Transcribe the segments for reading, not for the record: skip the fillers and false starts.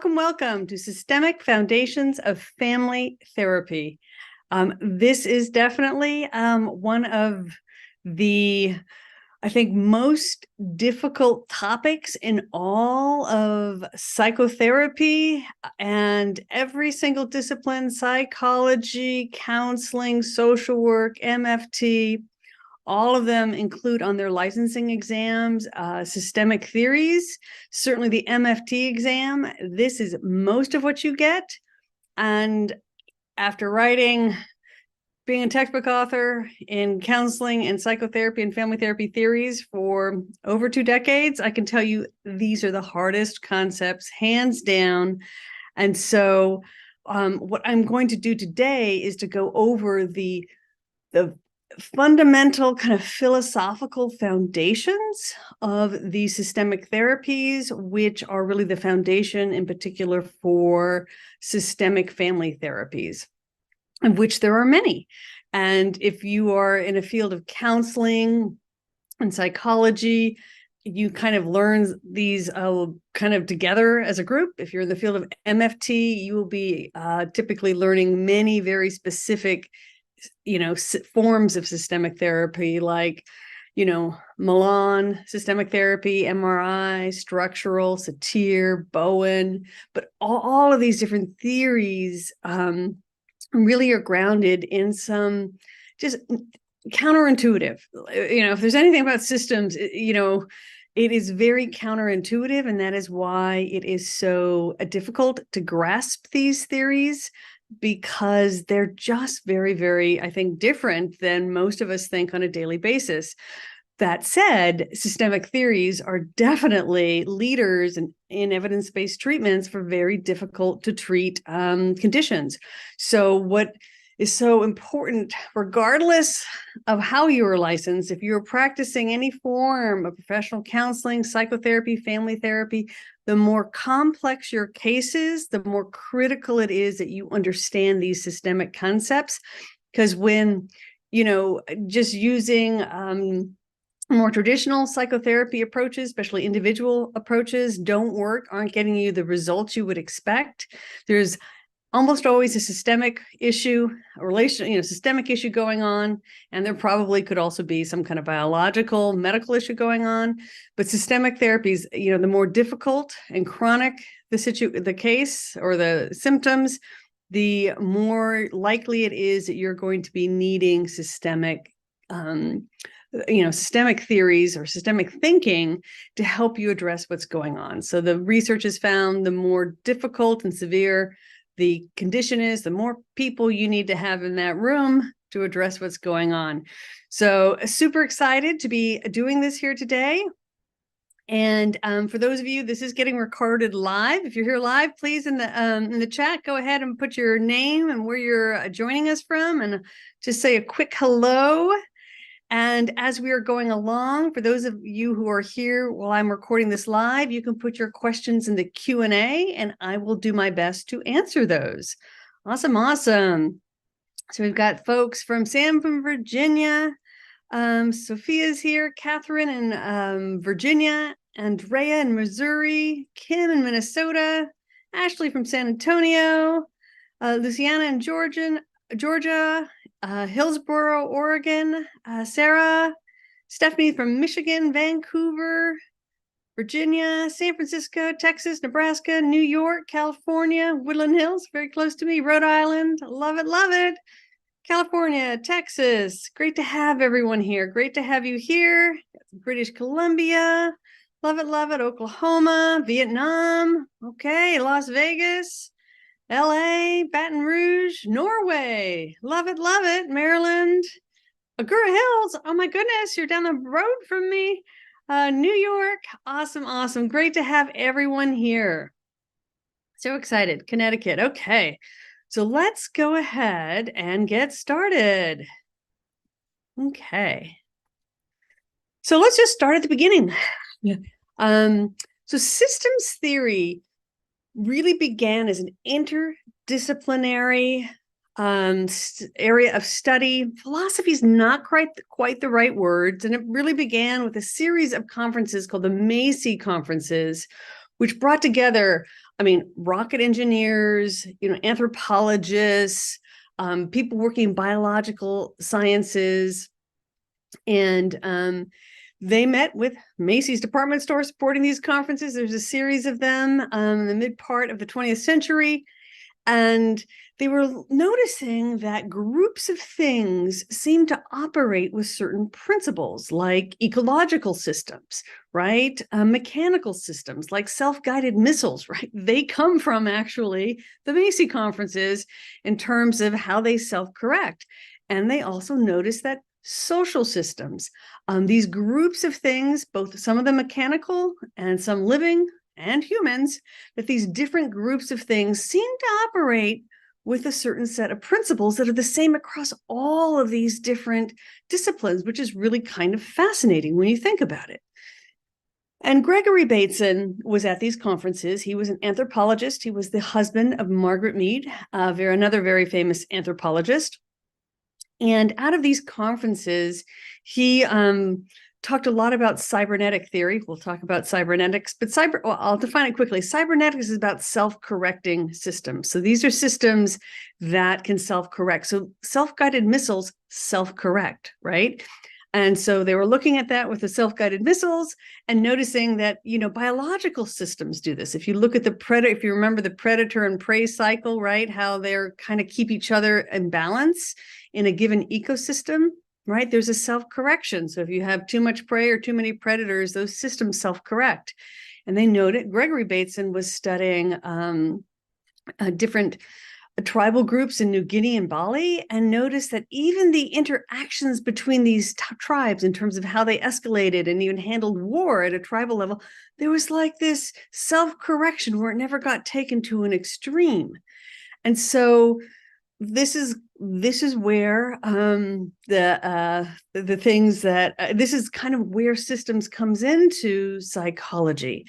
welcome, welcome to Systemic Foundations of Family Therapy. This is definitely one of the, I think, most difficult topics in all of psychotherapy and every single discipline: psychology, counseling, social work, MFT. All of them include on their licensing exams systemic theories. Certainly the MFT exam, this is most of what you get. And after being a textbook author in counseling and psychotherapy and family therapy theories for over 2 decades, I can tell you these are the hardest concepts, hands down. And so what I'm going to do today is to go over the fundamental kind of philosophical foundations of the systemic therapies, which are really the foundation in particular for systemic family therapies, of which there are many. And if you are in a field of counseling and psychology, you kind of learn these kind of together as a group. If you're in the field of MFT, you will be typically learning many very specific forms of systemic therapy, like, Milan systemic therapy, MRI, structural, Satir, Bowen, but all of these different theories really are grounded in some just counterintuitive. If there's anything about systems, it is very counterintuitive, and that is why it is so difficult to grasp these theories, because they're just very, very, I think, different than most of us think on a daily basis. That said, systemic theories are definitely leaders in evidence-based treatments for very difficult to treat conditions. So what is so important, regardless of how you are licensed, if you're practicing any form of professional counseling, psychotherapy, family therapy, the more complex your cases, the more critical it is that you understand these systemic concepts. Because when, just using more traditional psychotherapy approaches, especially individual approaches, aren't getting you the results you would expect. There's almost always a systemic issue, systemic issue going on, and there probably could also be some kind of biological, medical issue going on. But systemic therapies, the more difficult and chronic the case or the symptoms, the more likely it is that you're going to be needing systemic theories or systemic thinking to help you address what's going on. So the research has found the more difficult and severe the condition is, the more people you need to have in that room to address what's going on. So super excited to be doing this here today. And for those of you, this is getting recorded live. If you're here live, please in the chat, go ahead and put your name and where you're joining us from, and just say a quick hello. And as we are going along, for those of you who are here while I'm recording this live, you can put your questions in the Q&A, and I will do my best to answer those. Awesome, awesome. So we've got folks from Sam from Virginia. Sophia's here, Catherine in Virginia, Andrea in Missouri, Kim in Minnesota, Ashley from San Antonio, Luciana in Georgia, Hillsboro, Oregon, Sarah, Stephanie from Michigan, Vancouver, Virginia, San Francisco, Texas, Nebraska, New York, California, Woodland Hills, very close to me, Rhode Island, love it, love it. California, Texas, great to have everyone here. Great to have you here. British Columbia, love it, Oklahoma, Vietnam, okay, Las Vegas, LA, Baton Rouge, Norway, love it, Maryland, Agoura Hills, oh my goodness, you're down the road from me, New York, awesome, great to have everyone here. So excited, Connecticut, okay. So let's go ahead and get started. Okay. So let's just start at the beginning. So systems theory really began as an interdisciplinary area of study. Philosophy is not quite the right words, and it really began with a series of conferences called the Macy conferences, which brought together, rocket engineers, anthropologists, people working in biological sciences, and they met with Macy's department store supporting these conferences. There's a series of them in the mid part of the 20th century. And they were noticing that groups of things seem to operate with certain principles, like ecological systems, right? Mechanical systems, like self-guided missiles, right? They come from actually the Macy conferences in terms of how they self-correct. And they also noticed that social systems, these groups of things, both some of them mechanical and some living and humans, that these different groups of things seem to operate with a certain set of principles that are the same across all of these different disciplines, which is really kind of fascinating when you think about it. And Gregory Bateson was at these conferences. He was an anthropologist. He was the husband of Margaret Mead, another very famous anthropologist. And out of these conferences, he talked a lot about cybernetic theory. We'll talk about cybernetics, but I'll define it quickly. Cybernetics is about self-correcting systems. So these are systems that can self-correct. So self-guided missiles self-correct, right? And so they were looking at that with the self-guided missiles and noticing that, biological systems do this. If you look at if you remember the predator and prey cycle, right? How they're kind of keep each other in balance in a given ecosystem, right? There's a self-correction. So if you have too much prey or too many predators, those systems self-correct. And they noted, Gregory Bateson was studying different tribal groups in New Guinea and Bali, and noticed that even the interactions between these tribes in terms of how they escalated and even handled war at a tribal level, there was like this self-correction where it never got taken to an extreme. And so this is where the things that this is kind of where systems comes into psychology.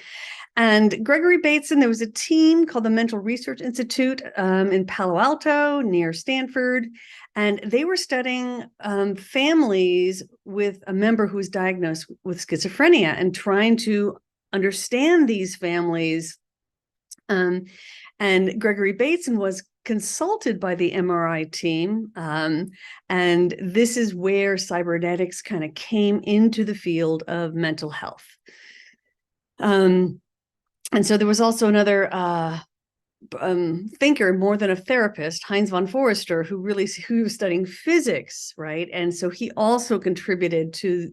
And Gregory Bateson, there was a team called the Mental Research Institute in Palo Alto near Stanford, and they were studying families with a member who was diagnosed with schizophrenia and trying to understand these families. And Gregory Bateson was consulted by the MRI team, and this is where cybernetics kind of came into the field of mental health. And so there was also another thinker, more than a therapist, Heinz von Forster, who was studying physics, right? And so he also contributed to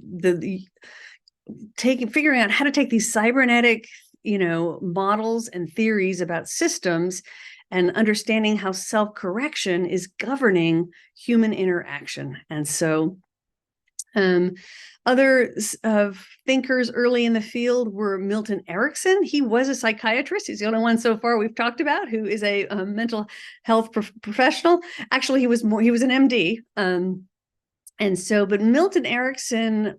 figuring out how to take these cybernetic, models and theories about systems and understanding how self-correction is governing human interaction. And so other thinkers early in the field were Milton Erickson. He was a psychiatrist. He's the only one so far we've talked about who is a mental health professional. Actually, he was an MD. But Milton Erickson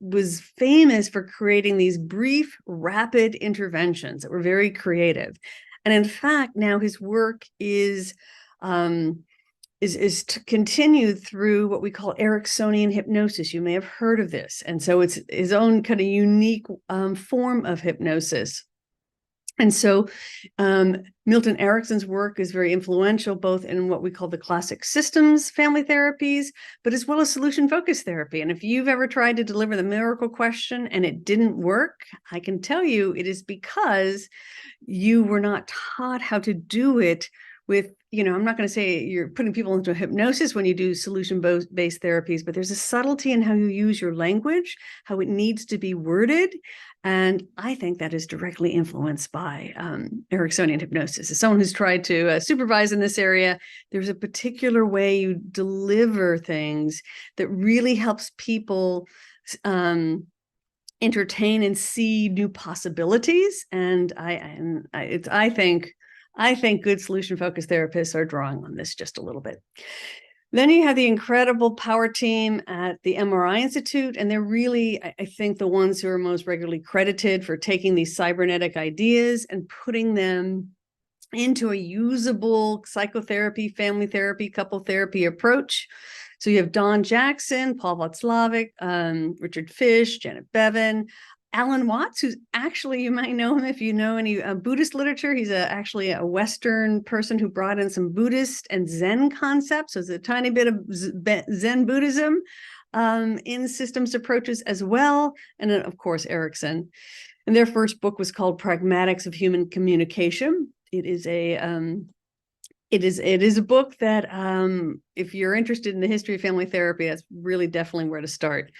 was famous for creating these brief, rapid interventions that were very creative. And in fact, now his work is continued through what we call Ericksonian hypnosis. You may have heard of this. And so it's his own kind of unique form of hypnosis. And so Milton Erickson's work is very influential, both in what we call the classic systems family therapies, but as well as solution-focused therapy. And if you've ever tried to deliver the miracle question and it didn't work, I can tell you it is because you were not taught how to do it with, I'm not going to say you're putting people into hypnosis when you do solution-based therapies, but there's a subtlety in how you use your language, how it needs to be worded. And I think that is directly influenced by Ericksonian hypnosis. As someone who's tried to supervise in this area, there's a particular way you deliver things that really helps people entertain and see new possibilities. And I think good solution-focused therapists are drawing on this just a little bit. Then you have the incredible power team at the MRI Institute, and they're really, I think, the ones who are most regularly credited for taking these cybernetic ideas and putting them into a usable psychotherapy, family therapy, couple therapy approach. So you have Don Jackson, Paul Václavic, Richard Fish, Janet Bevan, Alan Watts, who's actually, you might know him if you know any Buddhist literature. He's actually a Western person who brought in some Buddhist and Zen concepts. So there's a tiny bit of Zen Buddhism in systems approaches as well. And then, of course, Erickson. And their first book was called Pragmatics of Human Communication. It is a book that if you're interested in the history of family therapy, that's really definitely where to start.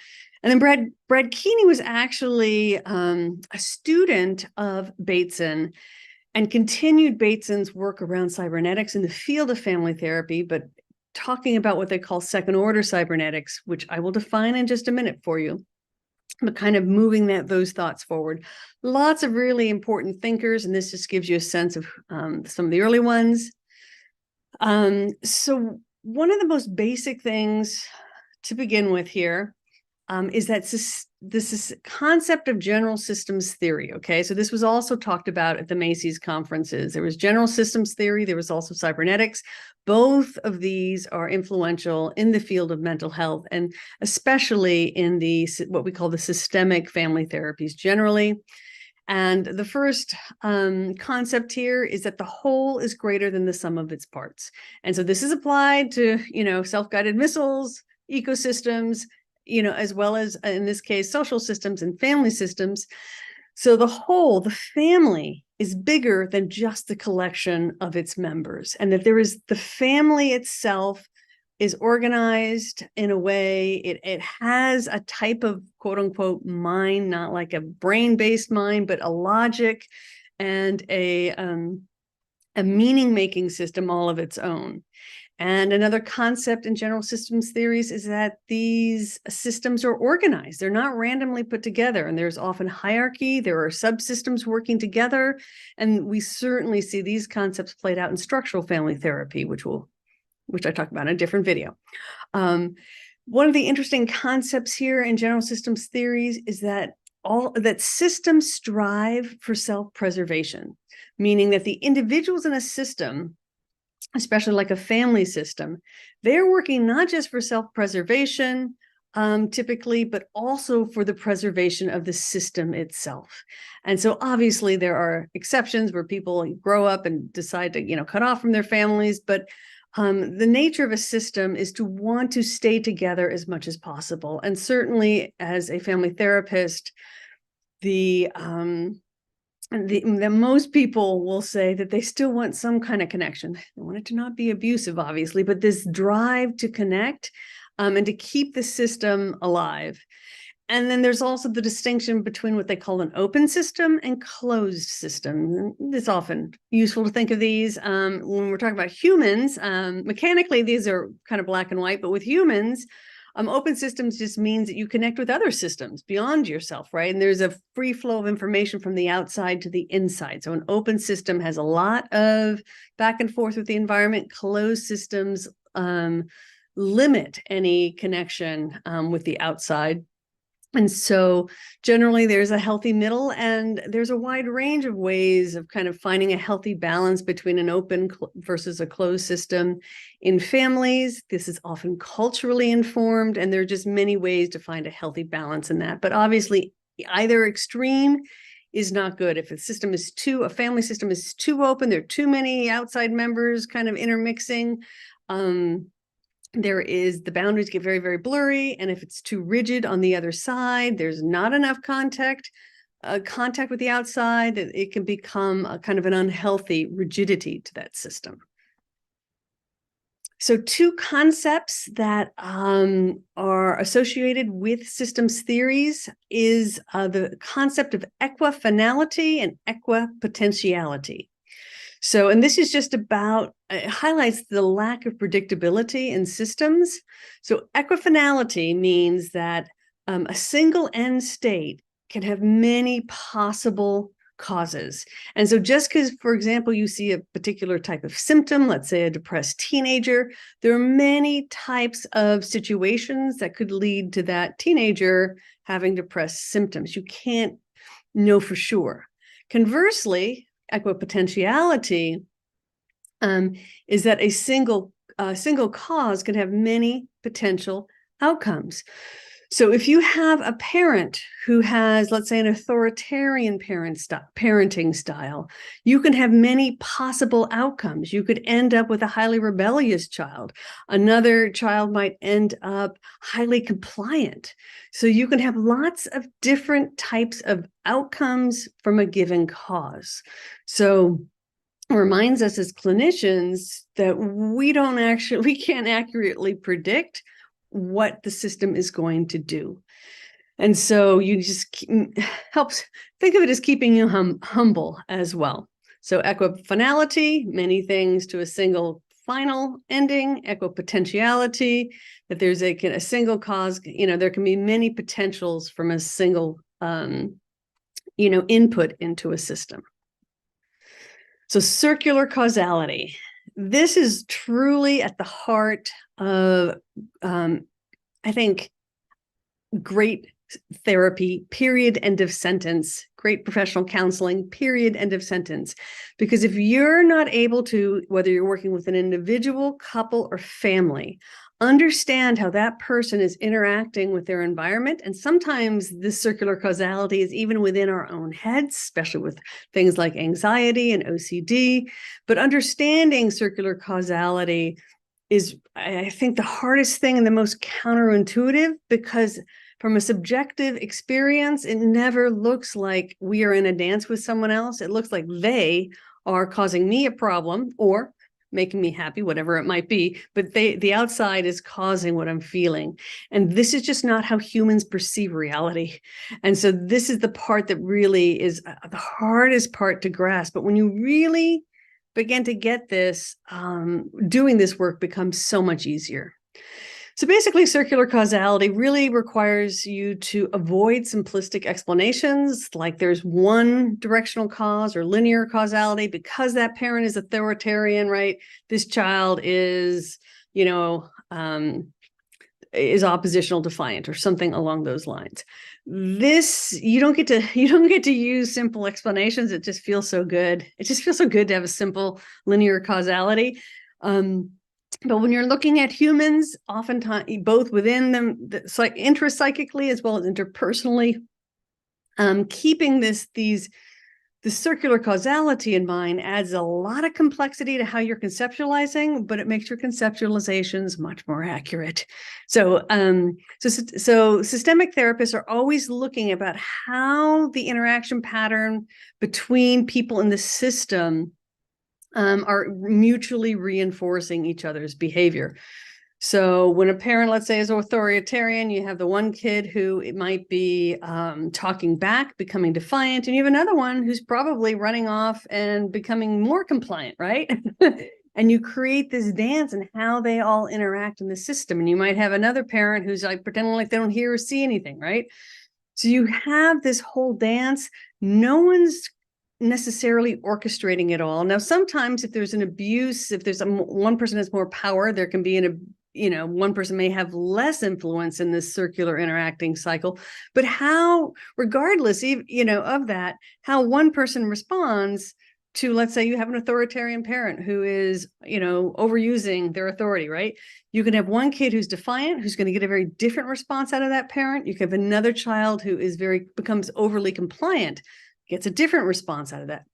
And then Brad Keeney was actually a student of Bateson and continued Bateson's work around cybernetics in the field of family therapy, but talking about what they call second order cybernetics, which I will define in just a minute for you, but kind of moving those thoughts forward. Lots of really important thinkers, and this just gives you a sense of some of the early ones. So one of the most basic things to begin with here is that this is concept of general systems theory. Okay, so this was also talked about at the Macy's conferences. There was general systems theory. There was also cybernetics. Both of these are influential in the field of mental health, and especially in what we call the systemic family therapies generally. And the first concept here is that the whole is greater than the sum of its parts. And so this is applied to, self-guided missiles, ecosystems, as well as, in this case, social systems and family systems. So the whole, the family, is bigger than just the collection of its members, and that the family itself is organized in a way, it has a type of quote unquote mind, not like a brain-based mind, but a logic and a meaning-making system all of its own. And another concept in general systems theories is that these systems are organized. They're not randomly put together, and there's often hierarchy. There are subsystems working together. And we certainly see these concepts played out in structural family therapy, which I talk about in a different video. One of the interesting concepts here in general systems theories is that systems strive for self-preservation, meaning that the individuals in a system, especially like a family system, they're working not just for self-preservation, typically, but also for the preservation of the system itself. And so obviously there are exceptions where people grow up and decide to, cut off from their families, but the nature of a system is to want to stay together as much as possible. And certainly as a family therapist, the most people will say that they still want some kind of connection. They want it to not be abusive, obviously, but this drive to connect and to keep the system alive. And then there's also the distinction between what they call an open system and closed system. It's often useful to think of these when we're talking about humans. Mechanically, these are kind of black and white, but with humans, open systems just means that you connect with other systems beyond yourself, right? And there's a free flow of information from the outside to the inside. So an open system has a lot of back and forth with the environment. Closed systems limit any connection with the outside. And so generally there's a healthy middle, and there's a wide range of ways of kind of finding a healthy balance between an open versus a closed system in families. This is often culturally informed, and there are just many ways to find a healthy balance in that. But obviously either extreme is not good. If a family system is too open, there are too many outside members kind of intermixing, the boundaries get very, very blurry. And if it's too rigid on the other side, there's not enough contact with the outside, it can become a kind of an unhealthy rigidity to that system. So two concepts that are associated with systems theories is the concept of equifinality and equipotentiality. So, and this is just it highlights the lack of predictability in systems. So equifinality means that a single end state can have many possible causes. And so just because, for example, you see a particular type of symptom, let's say a depressed teenager, there are many types of situations that could lead to that teenager having depressed symptoms. You can't know for sure. Conversely, equipotentiality is that a single cause can have many potential outcomes. So if you have a parent who has, let's say, an authoritarian parenting style, you can have many possible outcomes. You could end up with a highly rebellious child. Another child might end up highly compliant. So you can have lots of different types of outcomes from a given cause. So it reminds us as clinicians that we can't accurately predict what the system is going to do. And so you just helps think of it as keeping you humble as well. So equifinality, many things to a single final ending. Equipotentiality, that there's a single cause, there can be many potentials from a single input into a system. So circular causality. This is truly at the heart of, I think, great therapy, period, end of sentence, great professional counseling, period, end of sentence. Because if you're not able to, whether you're working with an individual, couple, or family, understand how that person is interacting with their environment. And sometimes this circular causality is even within our own heads, especially with things like anxiety and OCD. But understanding circular causality is, I think, the hardest thing and the most counterintuitive, because from a subjective experience, it never looks like we are in a dance with someone else. It looks like they are causing me a problem or making me happy, whatever it might be, but the outside is causing what I'm feeling. And this is just not how humans perceive reality. And so this is the part that really is the hardest part to grasp. But when you really begin to get this, doing this work becomes so much easier. So basically, circular causality really requires you to avoid simplistic explanations, like there's one directional cause or linear causality. Because that parent is authoritarian, right? This child is, is oppositional defiant or something along those lines. You don't get to use simple explanations. It just feels so good. It just feels so good to have a simple linear causality. But when you're looking at humans, oftentimes both within them, intrapsychically as well as interpersonally, keeping the circular causality in mind adds a lot of complexity to how you're conceptualizing, but it makes your conceptualizations much more accurate. So systemic therapists are always looking about how the interaction pattern between people in the system are mutually reinforcing each other's behavior. So when a parent, let's say, is authoritarian, you have the one kid who it might be talking back, becoming defiant, and you have another one who's probably running off and becoming more compliant, right? And you create this dance and how they all interact in the system. And you might have another parent who's like pretending like they don't hear or see anything, right? So you have this whole dance. No one's necessarily orchestrating it all. Now, sometimes if there's an abuse, if there's one person has more power, there can be one person may have less influence in this circular interacting cycle. But how, regardless, of that, how one person responds to, let's say you have an authoritarian parent who is, overusing their authority, right? You can have one kid who's defiant, who's going to get a very different response out of that parent. You can have another child who becomes overly compliant, gets a different response out of that,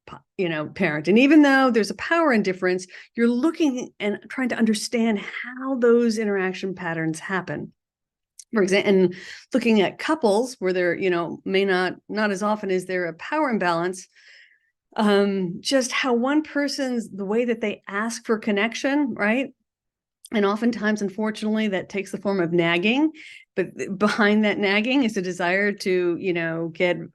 parent. And even though there's a power difference, you're looking and trying to understand how those interaction patterns happen. For example, and looking at couples where there, may not as often is there a power imbalance, just how one person's, the way that they ask for connection, right? And oftentimes, unfortunately, that takes the form of nagging. But behind that nagging is a desire to,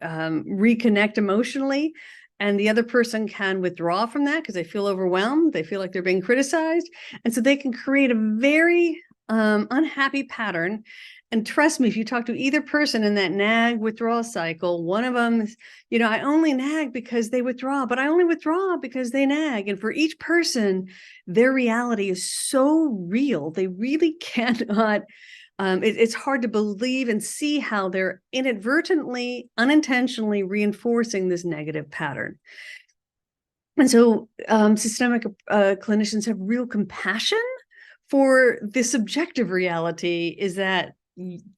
reconnect emotionally. And the other person can withdraw from that because they feel overwhelmed. They feel like they're being criticized. And so they can create a very unhappy pattern. And trust me, if you talk to either person in that nag withdrawal cycle, one of them is, I only nag because they withdraw, but I only withdraw because they nag. And for each person, their reality is so real. They really cannot, it's hard to believe and see how they're inadvertently, unintentionally reinforcing this negative pattern. And so systemic clinicians have real compassion for the subjective reality, is that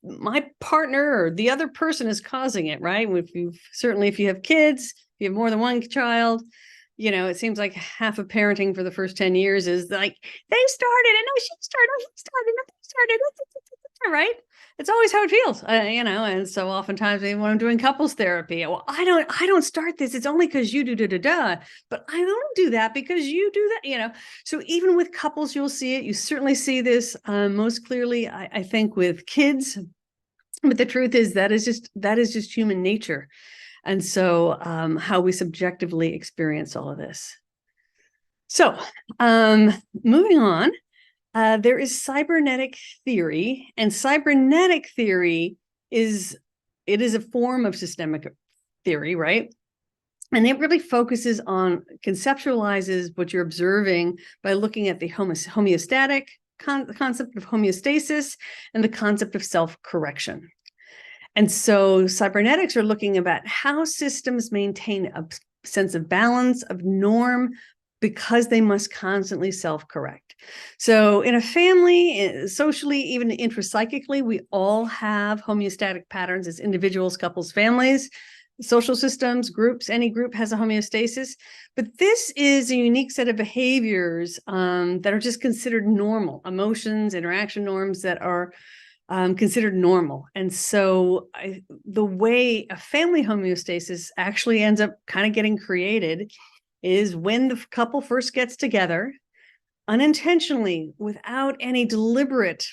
my partner or the other person is causing it, right? If you have kids, if you have more than one child, it seems like half of parenting for the first 10 years is like, they started, and no, she started, he started, no, he started, right? It's always how it feels, and so oftentimes when I'm doing couples therapy, well, I don't start this. It's only because you do but I don't do that because you do that, So even with couples, you'll see it. You certainly see this most clearly, I think, with kids. But the truth is that is just human nature. And so how we subjectively experience all of this. So moving on, there is cybernetic theory, and cybernetic theory is a form of systemic theory, right? And it really focuses on, conceptualizes what you're observing by looking at the homeostatic concept of homeostasis and the concept of self-correction. And so cybernetics are looking about how systems maintain a sense of balance, of norm, because they must constantly self-correct. So in a family, socially, even intrapsychically, we all have homeostatic patterns as individuals, couples, families, social systems, groups. Any group has a homeostasis. But this is a unique set of behaviors that are just considered normal, emotions, interaction norms that are considered normal. And so the way a family homeostasis actually ends up kind of getting created is when the couple first gets together, unintentionally, without any deliberate,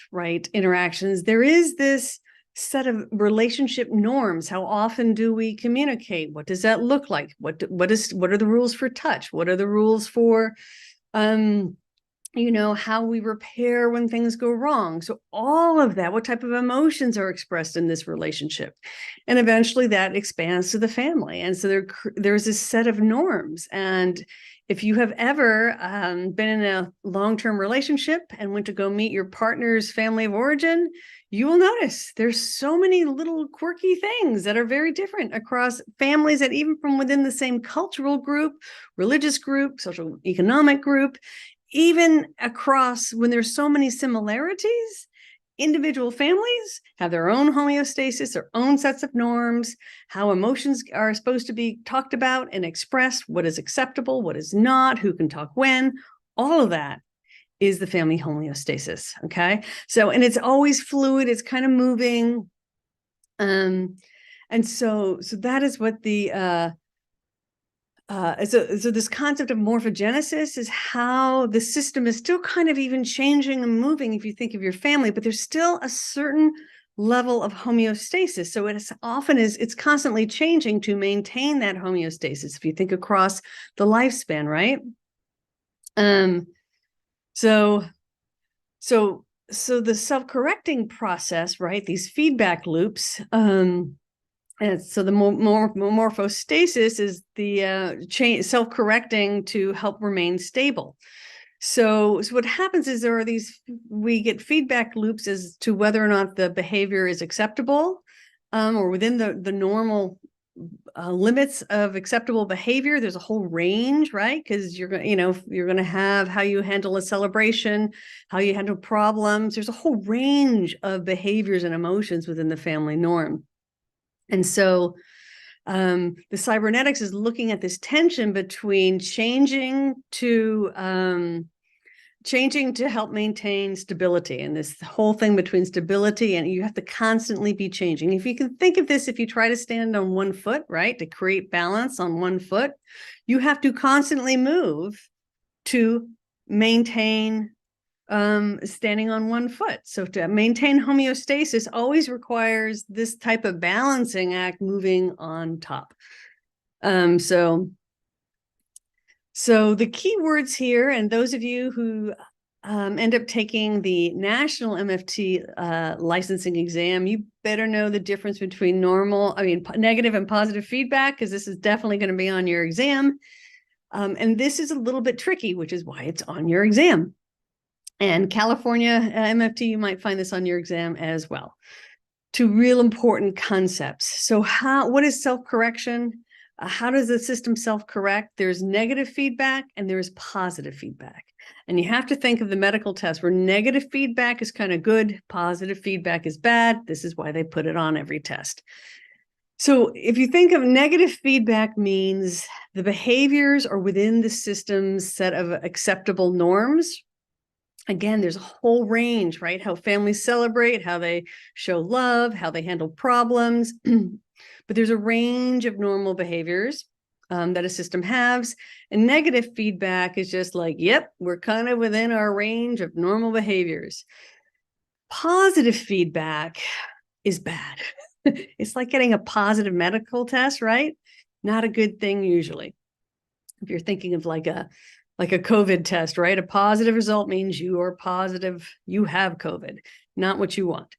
interactions, there is this set of relationship norms. How often do we communicate? What does that look like? What are the rules for touch? What are the rules for how we repair when things go wrong? So all of that, what type of emotions are expressed in this relationship? And eventually that expands to the family. And so there's this set of norms. And if you have ever been in a long-term relationship and went to go meet your partner's family of origin, you will notice there's so many little quirky things that are very different across families, and even from within the same cultural group, religious group, social economic group, even across, when there's so many similarities, individual families have their own homeostasis, their own sets of norms, how emotions are supposed to be talked about and expressed, what is acceptable, what is not, who can talk when, all of that is the family homeostasis, okay? So, and it's always fluid, it's kind of moving. And so that is what the, so this concept of morphogenesis is how the system is still kind of even changing and moving if you think of your family, but there's still a certain level of homeostasis. So it's constantly changing to maintain that homeostasis if you think across the lifespan, right? So the self-correcting process, right? These feedback loops, and so the morphostasis is the self-correcting to help remain stable. So what happens is we get feedback loops as to whether or not the behavior is acceptable or within the normal limits of acceptable behavior. There's a whole range, right? Because you're going to have how you handle a celebration, how you handle problems. There's a whole range of behaviors and emotions within the family norm. And so the cybernetics is looking at this tension between changing to help maintain stability, and this whole thing between stability, and you have to constantly be changing. If you can think of this, if you try to stand on one foot, right, to create balance on one foot, you have to constantly move to maintain standing on one foot. So to maintain homeostasis always requires this type of balancing act moving on top. So the key words here, and those of you who end up taking the national MFT licensing exam, you better know the difference between negative and positive feedback, because this is definitely going to be on your exam. And this is a little bit tricky, which is why it's on your exam. And California MFT, you might find this on your exam as well. Two real important concepts. So what is self-correction? How does the system self-correct? There's negative feedback and there's positive feedback. And you have to think of the medical test where negative feedback is kind of good, positive feedback is bad. This is why they put it on every test. So if you think of negative feedback means the behaviors are within the system's set of acceptable norms. Again, there's a whole range, right? How families celebrate, how they show love, how they handle problems. But there's a range of normal behaviors that a system has. And negative feedback is just like, yep, we're kind of within our range of normal behaviors. Positive feedback is bad. It's like getting a positive medical test, right? Not a good thing usually. If you're thinking of like a COVID test, right? A positive result means you are positive, you have COVID, not what you want.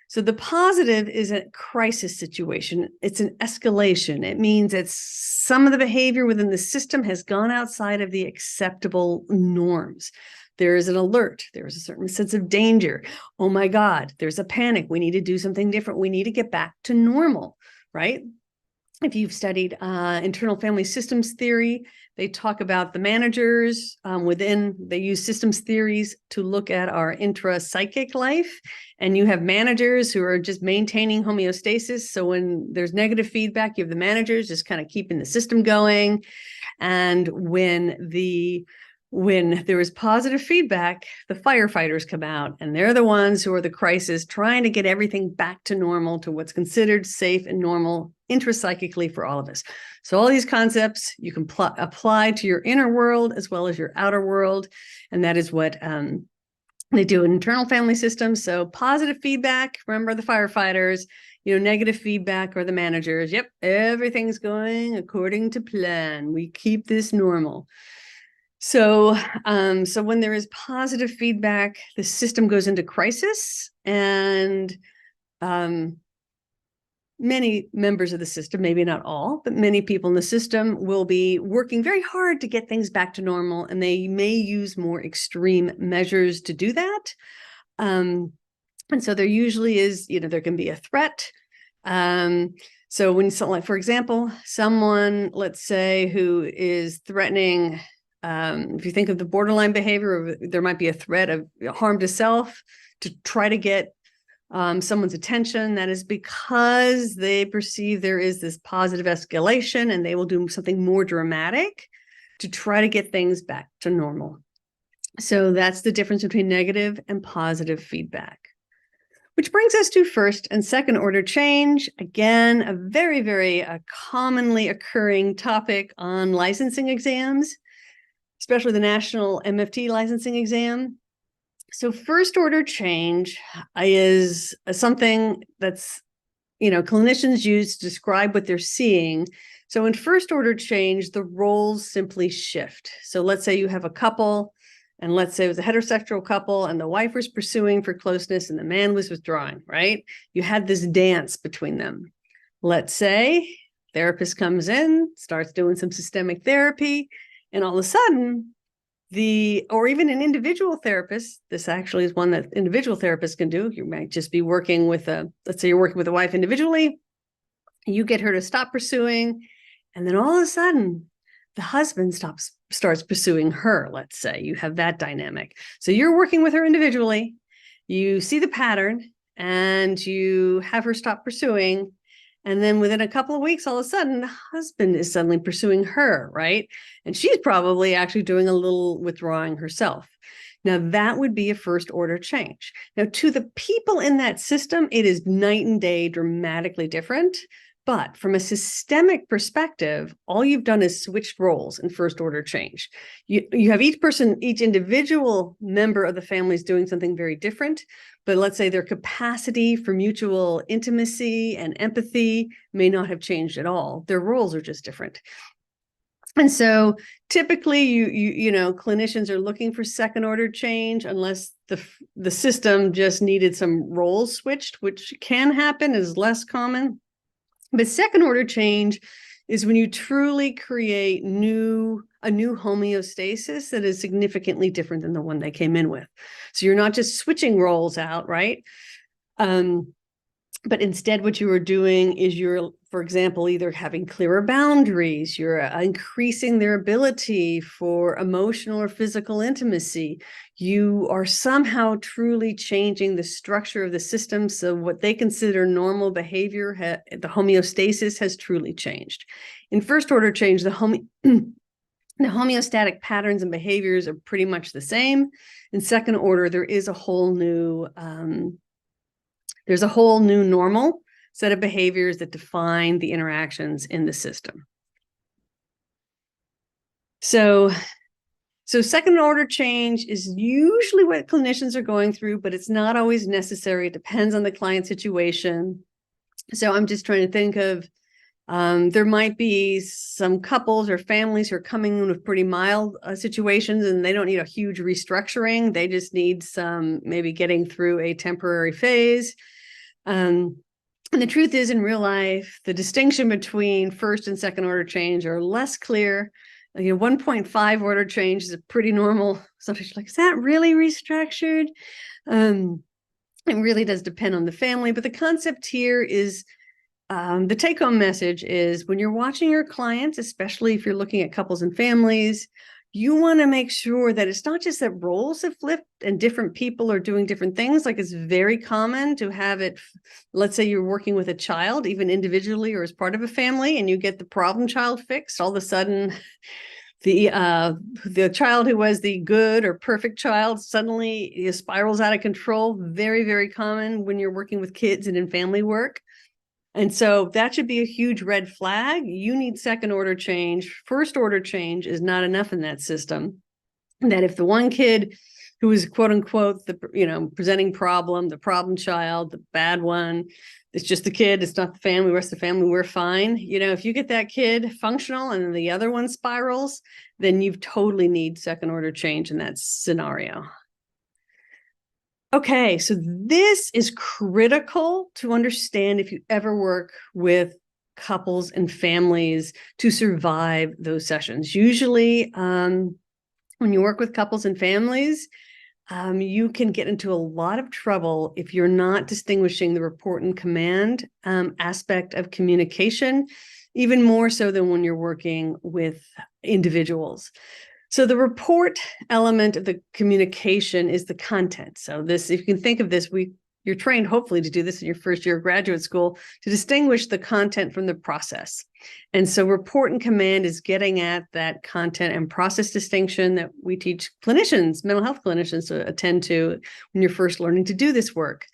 So the positive is a crisis situation. It's an escalation. It means that some of the behavior within the system has gone outside of the acceptable norms. There is an alert. There is a certain sense of danger. Oh my God, there's a panic. We need to do something different. We need to get back to normal, right? If you've studied internal family systems theory, they talk about the managers they use systems theories to look at our intra-psychic life. And you have managers who are just maintaining homeostasis. So when there's negative feedback, you have the managers just kind of keeping the system going. And when there is positive feedback, the firefighters come out, and they're the ones who are the crisis, trying to get everything back to normal, to what's considered safe and normal intrapsychically for all of us. So all these concepts you can apply to your inner world as well as your outer world. And that is what they do in internal family systems. So positive feedback, remember the firefighters, negative feedback or the managers. Yep, everything's going according to plan. We keep this normal. So when there is positive feedback, the system goes into crisis, and many members of the system, maybe not all, but many people in the system will be working very hard to get things back to normal, and they may use more extreme measures to do that. And so there usually is, there can be a threat. So when someone, for example, someone, let's say, who is threatening, if you think of the borderline behavior, there might be a threat of harm to self to try to get someone's attention. That is because they perceive there is this positive escalation, and they will do something more dramatic to try to get things back to normal. So that's the difference between negative and positive feedback. Which brings us to first and second order change. Again, a very, very commonly occurring topic on licensing exams, especially the national MFT licensing exam. So first order change is something that's, clinicians use to describe what they're seeing. So in first order change, the roles simply shift. So let's say you have a couple, and let's say it was a heterosexual couple, and the wife was pursuing for closeness and the man was withdrawing, right? You had this dance between them. Let's say therapist comes in, starts doing some systemic therapy, and all of a sudden, or even an individual therapist, this actually is one that individual therapists can do. You might just be working with let's say you're working with a wife individually, you get her to stop pursuing, and then all of a sudden, the husband starts pursuing her, let's say. You have that dynamic. So you're working with her individually, you see the pattern, and you have her stop pursuing. And then within a couple of weeks, all of a sudden, the husband is suddenly pursuing her, right? And she's probably actually doing a little withdrawing herself. Now, that would be a first order change. Now, to the people in that system, it is night and day, dramatically different. But from a systemic perspective, all you've done is switched roles in first order change. You have each individual member of the family is doing something very different, but let's say their capacity for mutual intimacy and empathy may not have changed at all. Their roles are just different. And so typically clinicians are looking for second order change unless the system just needed some roles switched, which can happen, is less common. But second order change is when you truly create a new homeostasis that is significantly different than the one they came in with. So you're not just switching roles out, right? But instead, what you are doing is you're, for example, either having clearer boundaries, you're increasing their ability for emotional or physical intimacy. You are somehow truly changing the structure of the system. So what they consider normal behavior, the homeostasis has truly changed. In first order change, the homeostatic patterns and behaviors are pretty much the same. In second order, there is a whole new normal set of behaviors that define the interactions in the system. So second order change is usually what clinicians are going through, but it's not always necessary. It depends on the client situation. So I'm just trying to think of, there might be some couples or families who are coming in with pretty mild situations, and they don't need a huge restructuring. They just need some, maybe getting through a temporary phase. And the truth is, in real life, the distinction between first and second order change are less clear. 1.5 order change is a pretty normal. Sometimes you're like, is that really restructured? It really does depend on the family, but the concept here is, the take-home message is, when you're watching your clients, especially if you're looking at couples and families, you want to make sure that it's not just that roles have flipped and different people are doing different things. Like, it's very common to have it, let's say you're working with a child, even individually or as part of a family, and you get the problem child fixed. All of a sudden, the child who was the good or perfect child suddenly spirals out of control. Very, very common when you're working with kids and in family work. And so that should be a huge red flag. You need second order change. First order change is not enough in that system. That if the one kid who is quote unquote the presenting problem, the problem child, the bad one, it's just the kid, it's not the family, the rest of the family, we're fine. If you get that kid functional and the other one spirals, then you totally need second order change in that scenario. Okay, so this is critical to understand if you ever work with couples and families to survive those sessions. Usually, when you work with couples and families, you can get into a lot of trouble if you're not distinguishing the report and command aspect of communication, even more so than when you're working with individuals. So the report element of the communication is the content. So this, if you can think of this, you're trained hopefully to do this in your first year of graduate school, to distinguish the content from the process. And so report and command is getting at that content and process distinction that we teach clinicians, mental health clinicians, to attend to when you're first learning to do this work.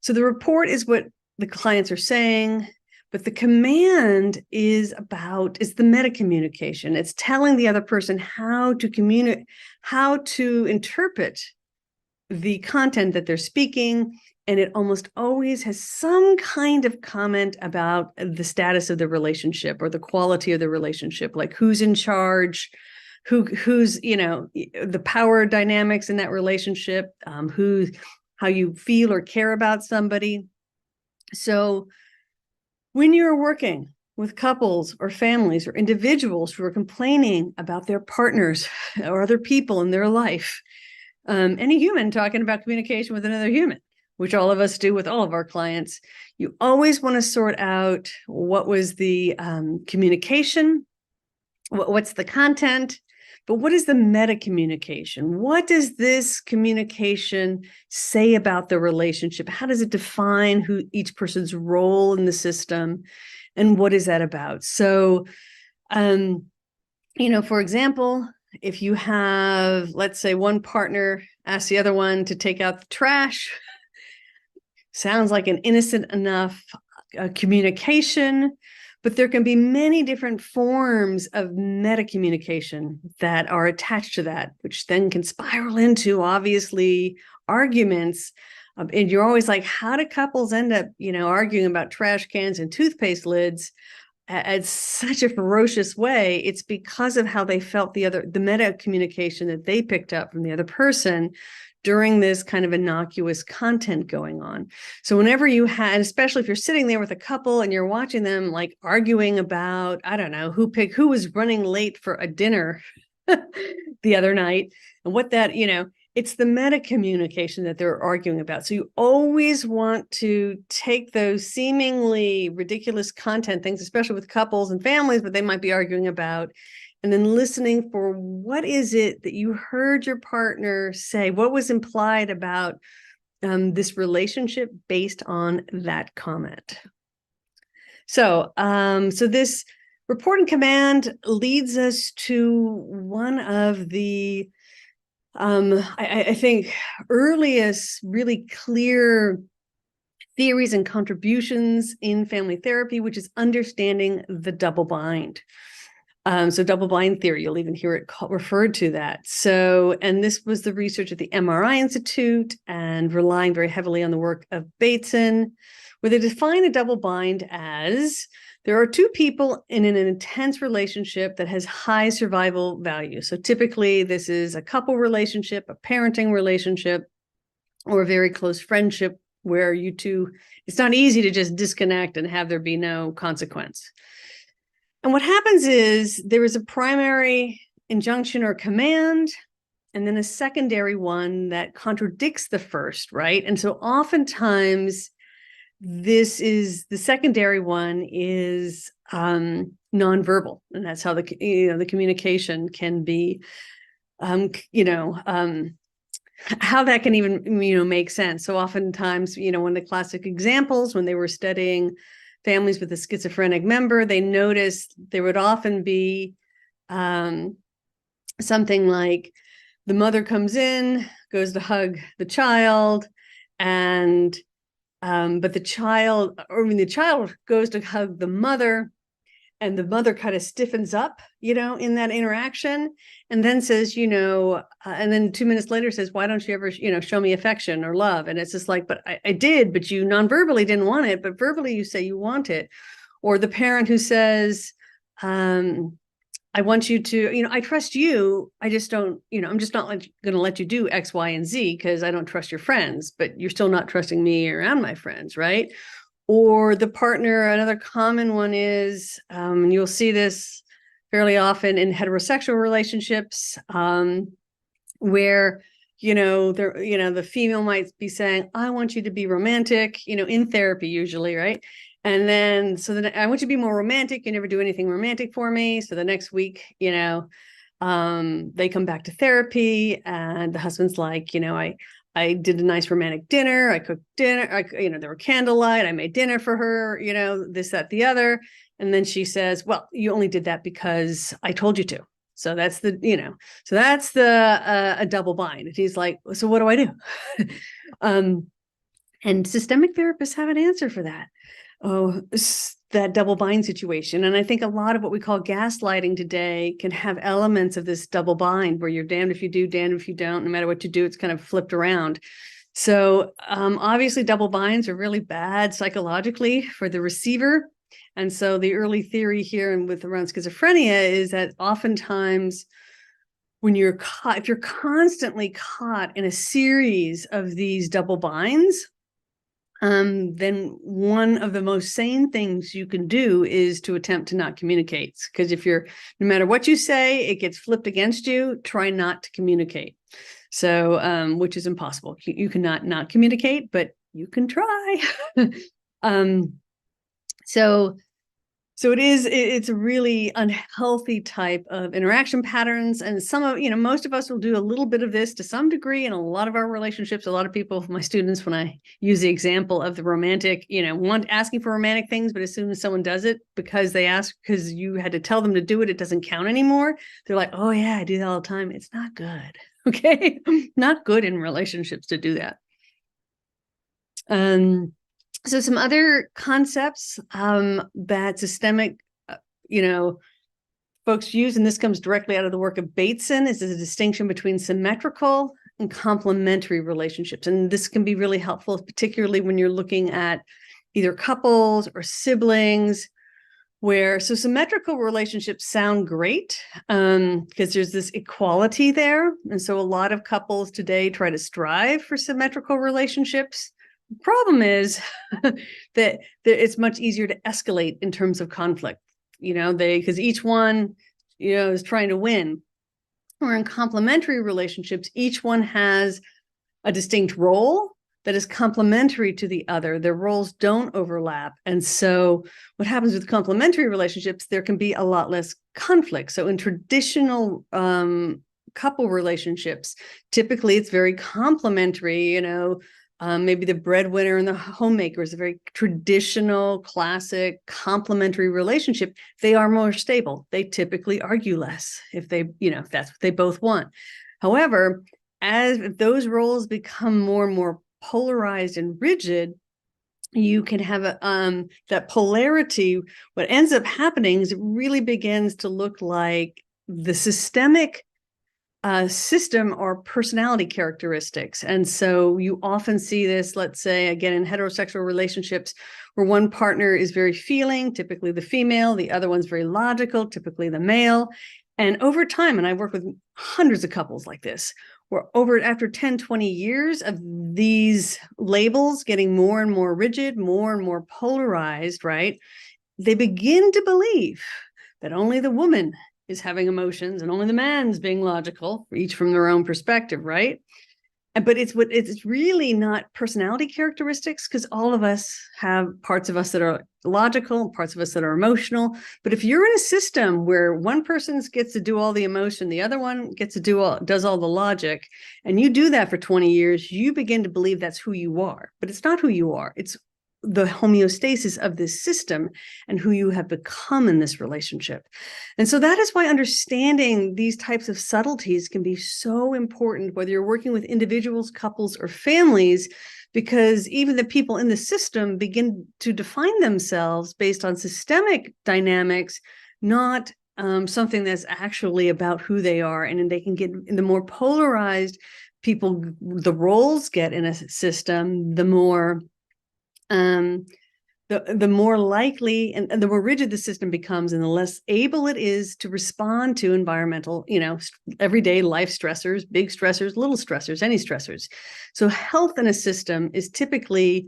So the report is what the clients are saying, but the command is the meta communication. It's telling the other person how to communicate, how to interpret the content that they're speaking. And it almost always has some kind of comment about the status of the relationship or the quality of the relationship, like who's in charge, who's, the power dynamics in that relationship, how you feel or care about somebody. So when you're working with couples or families or individuals who are complaining about their partners or other people in their life, any human talking about communication with another human, which all of us do with all of our clients, you always want to sort out what was the communication, what's the content, but what is the meta communication? What does this communication say about the relationship? How does it define who each person's role in the system? And what is that about? So, for example, if you have, let's say, one partner asks the other one to take out the trash, sounds like an innocent enough communication, but there can be many different forms of meta communication that are attached to that, which then can spiral into, obviously, arguments. And you're always like, how do couples end up, arguing about trash cans and toothpaste lids at such a ferocious way? It's because of how they felt the meta communication that they picked up from the other person during this kind of innocuous content going on. So whenever you had, especially if you're sitting there with a couple and you're watching them like arguing about, I don't know, who was running late for a dinner the other night, and what that, it's the meta communication that they're arguing about. So you always want to take those seemingly ridiculous content things, especially with couples and families, but they might be arguing about, and then listening for what is it that you heard your partner say, what was implied about this relationship based on that comment. So this report and command leads us to one of the I think earliest really clear theories and contributions in family therapy, which is understanding the double bind. So double bind theory, you'll even hear it referred to that. So, and this was the research at the MRI Institute and relying very heavily on the work of Bateson, where they define a double bind as there are two people in an intense relationship that has high survival value. So typically this is a couple relationship, a parenting relationship, or a very close friendship where you two, it's not easy to just disconnect and have there be no consequence. And what happens is there is a primary injunction or command, and then a secondary one that contradicts the first, right? And so oftentimes this is the secondary one is nonverbal, and that's how the communication can be, how that can even make sense. So oftentimes, one of the classic examples when they were studying families with a schizophrenic member, they noticed there would often be something like the mother comes in, goes to hug the child, and but the child goes to hug the mother, and the mother kind of stiffens up, in that interaction, and then says, and then 2 minutes later says, why don't you ever, show me affection or love? And it's just like, but I did, but you non-verbally didn't want it, but verbally you say you want it. Or the parent who says, I want you to, I trust you. I just don't, I'm just not going to let you do X, Y, and Z because I don't trust your friends, but you're still not trusting me around my friends, right? Or the partner, another common one is, you'll see this fairly often in heterosexual relationships, where, the female might be saying, I want you to be romantic, in therapy usually, right? And then, I want you to be more romantic. You never do anything romantic for me. So the next week, they come back to therapy, and the husband's like, I did a nice romantic dinner. I cooked dinner. There were candlelight. I made dinner for her, this, that, the other. And then she says, well, you only did that because I told you to. So that's a double bind. And he's like, so what do I do? And systemic therapists have an answer for that. That double bind situation. And I think a lot of what we call gaslighting today can have elements of this double bind where you're damned if you do, damned if you don't. No matter what you do, it's kind of flipped around. So obviously double binds are really bad psychologically for the receiver. And so the early theory here and around schizophrenia is that oftentimes when you're caught, if you're constantly caught in a series of these double binds, then one of the most sane things you can do is to attempt to not communicate. Because if no matter what you say, it gets flipped against you, try not to communicate. So, which is impossible. You cannot not communicate, but you can try. So it's a really unhealthy type of interaction patterns. And most of us will do a little bit of this to some degree in a lot of our relationships. A lot of people, my students, when I use the example of the romantic, asking for romantic things, but as soon as someone does it because they ask, because you had to tell them to do it, it doesn't count anymore. They're like, oh yeah, I do that all the time. It's not good. Okay. Not good in relationships to do that. So some other concepts that systemic, folks use, and this comes directly out of the work of Bateson, is a distinction between symmetrical and complementary relationships. And this can be really helpful, particularly when you're looking at either couples or siblings, so symmetrical relationships sound great because there's this equality there. And so a lot of couples today try to strive for symmetrical relationships. The problem is that it's much easier to escalate in terms of conflict, because each one, is trying to win. Or in complementary relationships, each one has a distinct role that is complementary to the other. Their roles don't overlap. And so what happens with complementary relationships, there can be a lot less conflict. So in traditional couple relationships, typically it's very complementary, maybe the breadwinner and the homemaker is a very traditional, classic, complementary relationship. They are more stable. They typically argue less if if that's what they both want. However, as those roles become more and more polarized and rigid, you can have that polarity. What ends up happening is it really begins to look like the systemic system or personality characteristics. And so you often see this, let's say, again, in heterosexual relationships where one partner is very feeling, typically the female, the other one's very logical, typically the male. And over time, and I work with hundreds of couples like this, where after 10, 20 years of these labels getting more and more rigid, more and more polarized, right? They begin to believe that only the woman is having emotions and only the man's being logical, each from their own perspective, right? But it's really not personality characteristics, because all of us have parts of us that are logical, parts of us that are emotional. But if you're in a system where one person gets to do all the emotion, the other one gets to does all the logic, and you do that for 20 years, you begin to believe that's who you are. But it's not who you are. It's the homeostasis of this system and who you have become in this relationship. And so that is why understanding these types of subtleties can be so important, whether you're working with individuals, couples, or families, because even the people in the system begin to define themselves based on systemic dynamics, not something that's actually about who they are. And they can get in the more polarized people, the roles get in a system, the more the more likely and the more rigid the system becomes, and the less able it is to respond to environmental, everyday life stressors, big stressors, little stressors, any stressors. So health in a system is typically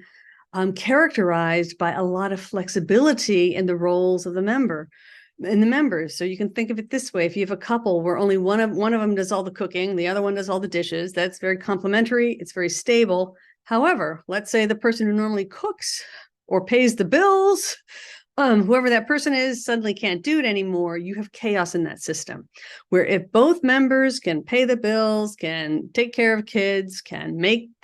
characterized by a lot of flexibility in the roles of the members. So you can think of it this way: if you have a couple where only one of them does all the cooking, the other one does all the dishes, that's very complementary, it's very stable. However, let's say the person who normally cooks or pays the bills, whoever that person is, suddenly can't do it anymore. You have chaos in that system, where if both members can pay the bills, can take care of kids, can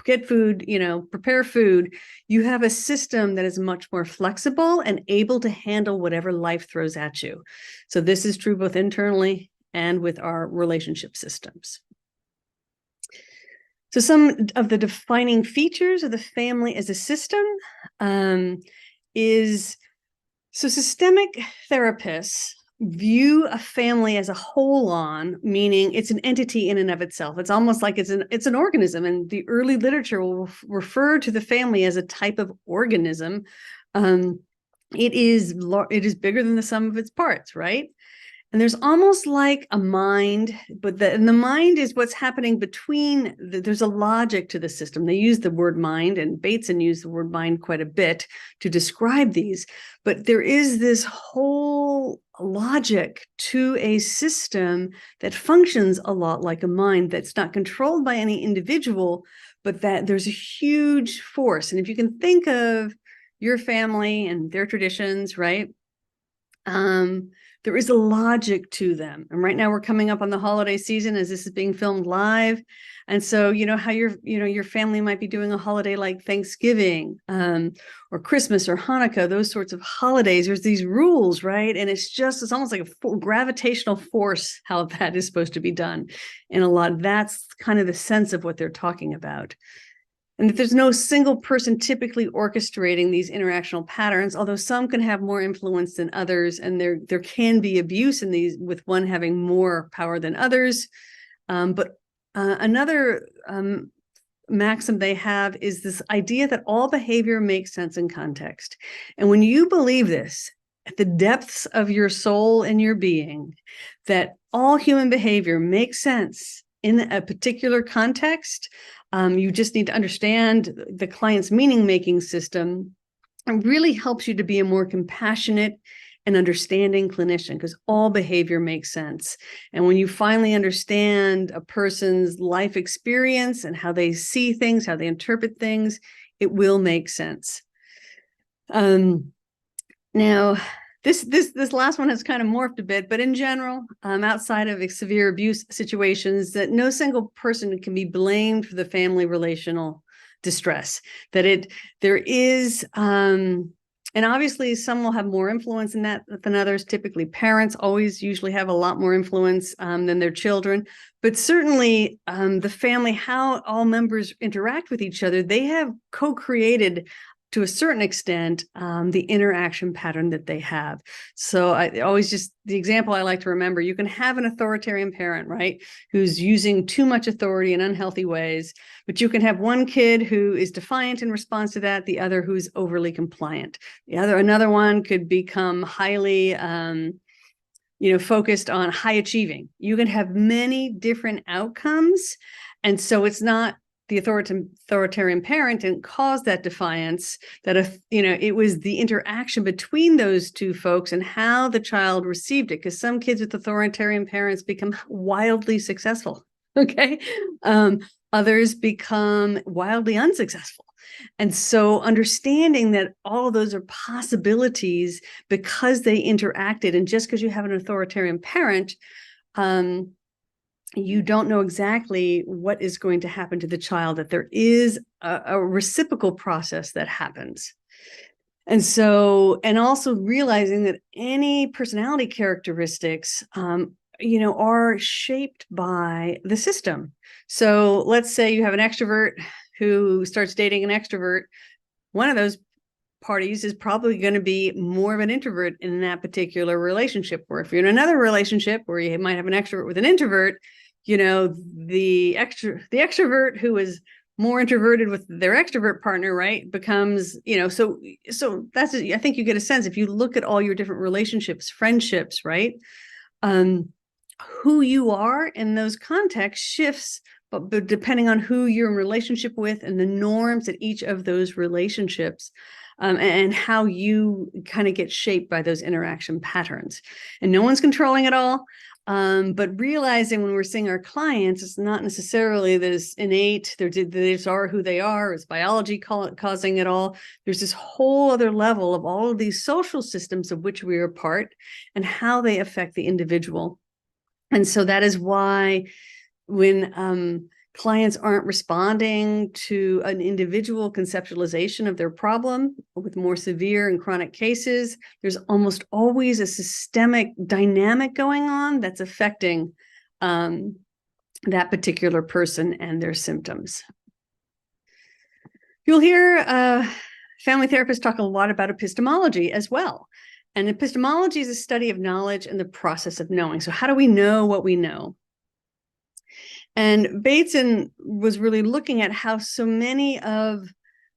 get food, prepare food, you have a system that is much more flexible and able to handle whatever life throws at you. So this is true both internally and with our relationship systems. So some of the defining features of the family as a system so systemic therapists view a family as a whole, meaning it's an entity in and of itself. It's almost like it's an organism, and the early literature will refer to the family as a type of organism. It is bigger than the sum of its parts, right? And there's almost like a mind, but the mind is what's happening between. There's a logic to the system. They use the word mind, and Bateson used the word mind quite a bit to describe these. But there is this whole logic to a system that functions a lot like a mind, that's not controlled by any individual, but that there's a huge force. And if you can think of your family and their traditions, right? There is a logic to them. And right now we're coming up on the holiday season as this is being filmed live. And so, how your family might be doing a holiday like Thanksgiving, or Christmas or Hanukkah, those sorts of holidays. There's these rules, right? And it's almost like a gravitational force, how that is supposed to be done. And that's kind of the sense of what they're talking about. And that there's no single person typically orchestrating these interactional patterns, although some can have more influence than others, and there can be abuse in these, with one having more power than others. But another maxim they have is this idea that all behavior makes sense in context. And when you believe this at the depths of your soul and your being, that all human behavior makes sense in a particular context, you just need to understand the client's meaning-making system. It really helps you to be a more compassionate an understanding clinician, because all behavior makes sense. And when you finally understand a person's life experience and how they see things, how they interpret things, it will make sense. Now, this last one has kind of morphed a bit, but in general, outside of severe abuse situations, that no single person can be blamed for the family relational distress. That there is, and obviously some will have more influence in that than others. Typically, parents always usually have a lot more influence than their children. But certainly, the family, how all members interact with each other, they have co-created to a certain extent, the interaction pattern that they have. So I always the example I like to remember, you can have an authoritarian parent, right, who's using too much authority in unhealthy ways, but you can have one kid who is defiant in response to that, the other who's overly compliant. Another one could become highly, focused on high achieving. You can have many different outcomes. And so it's not the authoritarian parent didn't cause that defiance, that it was the interaction between those two folks and how the child received it. Because some kids with authoritarian parents become wildly successful, okay? Others become wildly unsuccessful. And so understanding that all of those are possibilities because they interacted, and just because you have an authoritarian parent, you don't know exactly what is going to happen to the child, that there is a reciprocal process that happens. And so, and also realizing that any personality characteristics, are shaped by the system. So let's say you have an extrovert who starts dating an extrovert. One of those parties is probably going to be more of an introvert in that particular relationship. Or if you're in another relationship where you might have an extrovert with an introvert, the extrovert who is more introverted with their extrovert partner, right, becomes, so that's, I think you get a sense if you look at all your different relationships, friendships, right, who you are in those contexts shifts, but depending on who you're in relationship with and the norms at each of those relationships, and how you kind of get shaped by those interaction patterns. And no one's controlling it all. But realizing when we're seeing our clients, it's not necessarily this innate, they just are who they are, it's biology causing it all. There's this whole other level of all of these social systems of which we are part and how they affect the individual. And so that is why when clients aren't responding to an individual conceptualization of their problem with more severe and chronic cases, there's almost always a systemic dynamic going on that's affecting that particular person and their symptoms. You'll hear family therapists talk a lot about epistemology as well. And epistemology is a study of knowledge and the process of knowing. So how do we know what we know? And Bateson was really looking at how so many of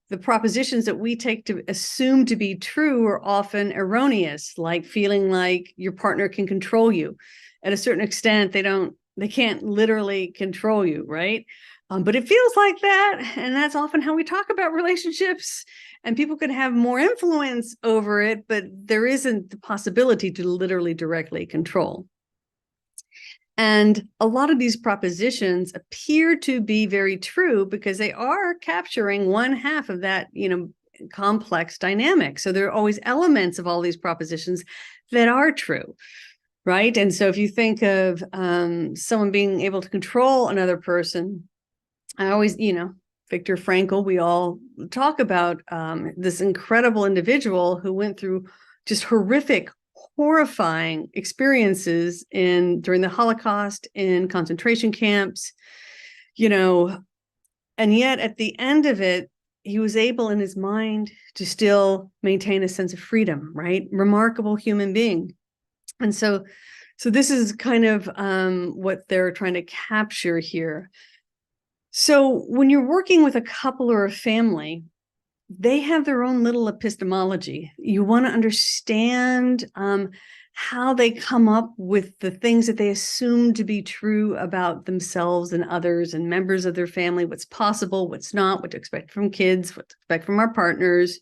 the propositions that we take to assume to be true are often erroneous, like feeling like your partner can control you. At a certain extent, they can't literally control you, right? But it feels like that. And that's often how we talk about relationships. And people can have more influence over it, but there isn't the possibility to literally directly control. And a lot of these propositions appear to be very true because they are capturing one half of that, complex dynamic. So there are always elements of all these propositions that are true, right? And so if you think of someone being able to control another person, I always, Viktor Frankl, we all talk about this incredible individual who went through just horrifying experiences during the Holocaust, in concentration camps, and yet at the end of it, he was able in his mind to still maintain a sense of freedom, right? Remarkable human being. And so this is kind of what they're trying to capture here. So when you're working with a couple or a family, they have their own little epistemology. You want to understand how they come up with the things that they assume to be true about themselves and others and members of their family, what's possible, what's not, what to expect from kids, what to expect from our partners.